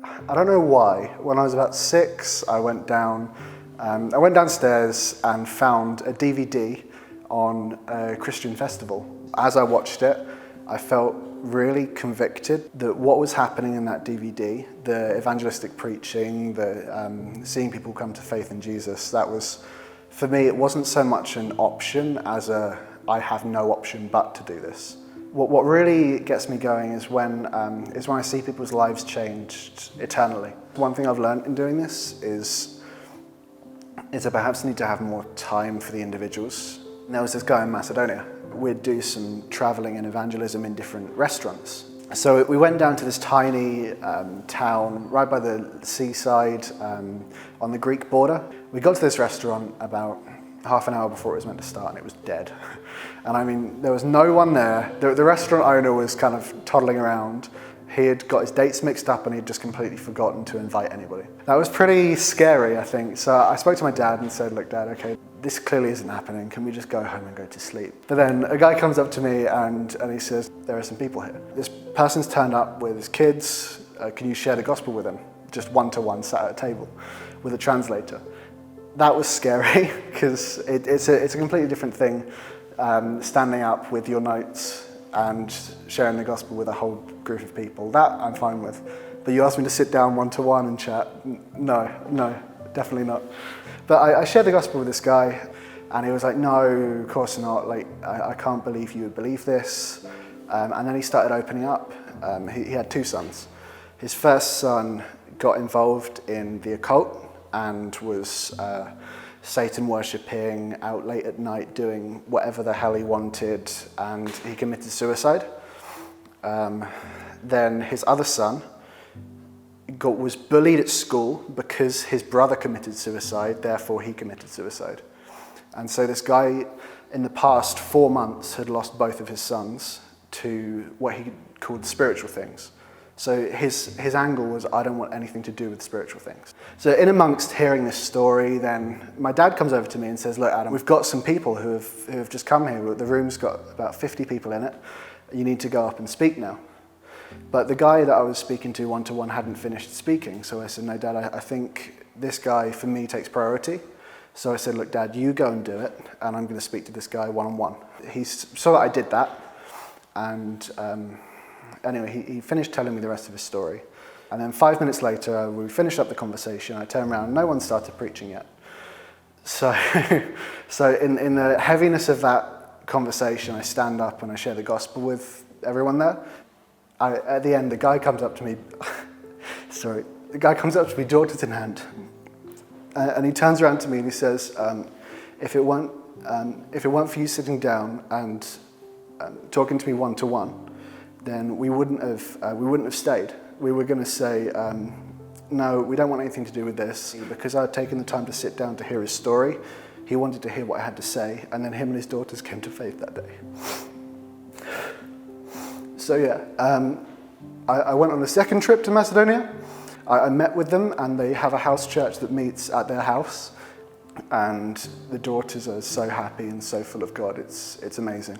I don't know why. When I was about 6, I went downstairs and found a DVD on a Christian festival. As I watched it, I felt really convicted that what was happening in that DVD, the evangelistic preaching, the seeing people come to faith in Jesus, that was, for me, it wasn't so much an option as I have no option but to do this. What really gets me going is when I see people's lives changed eternally. One thing I've learned in doing this is I perhaps need to have more time for the individuals. And there was this guy in Macedonia. We'd do some traveling and evangelism in different restaurants. So we went down to this tiny town right by the seaside on the Greek border. We got to this restaurant about half an hour before it was meant to start, and it was dead. And I mean, there was no one there. The restaurant owner was kind of toddling around. He had got his dates mixed up and he'd just completely forgotten to invite anybody. That was pretty scary, I think. So I spoke to my dad and said, look, Dad, okay, this clearly isn't happening. Can we just go home and go to sleep? But then a guy comes up to me and he says, there are some people here. This person's turned up with his kids. Can you share the gospel with them? Just one-to-one sat at a table with a translator. That was scary because it's a completely different thing, standing up with your notes and sharing the gospel with a whole group of people. That I'm fine with. But you asked me to sit down one-to-one and chat? No, definitely not. But I shared the gospel with this guy and he was like, no, of course not. Like, I can't believe you would believe this. And then he started opening up. He had 2 sons. His first son got involved in the occult and was Satan worshipping, out late at night doing whatever the hell he wanted, and he committed suicide. Then his other son was bullied at school because his brother committed suicide, therefore he committed suicide. And so this guy, in the past 4 months, had lost both of his sons to what he called spiritual things. So his angle was, I don't want anything to do with spiritual things. So in amongst hearing this story, then my dad comes over to me and says, look, Adam, we've got some people who have just come here. The room's got about 50 people in it. You need to go up and speak now. But the guy that I was speaking to one-to-one hadn't finished speaking. So I said, no, Dad, I think this guy, for me, takes priority. So I said, look, Dad, you go and do it, and I'm going to speak to this guy one-on-one. He saw that I did that, and anyway, he finished telling me the rest of his story. And then 5 minutes later, we finished up the conversation. I turned around, no one started preaching yet. So in the heaviness of that conversation, I stand up and I share the gospel with everyone there. At the end, the guy comes up to me, daughters in hand, and he turns around to me and he says, if it weren't for you sitting down and talking to me one-to-one, then we wouldn't have stayed. We were going to say, no, we don't want anything to do with this. Because I had taken the time to sit down to hear his story, he wanted to hear what I had to say, and then him and his daughters came to faith that day. So yeah, I went on a second trip to Macedonia. I met with them, and they have a house church that meets at their house, and the daughters are so happy and so full of God. It's amazing.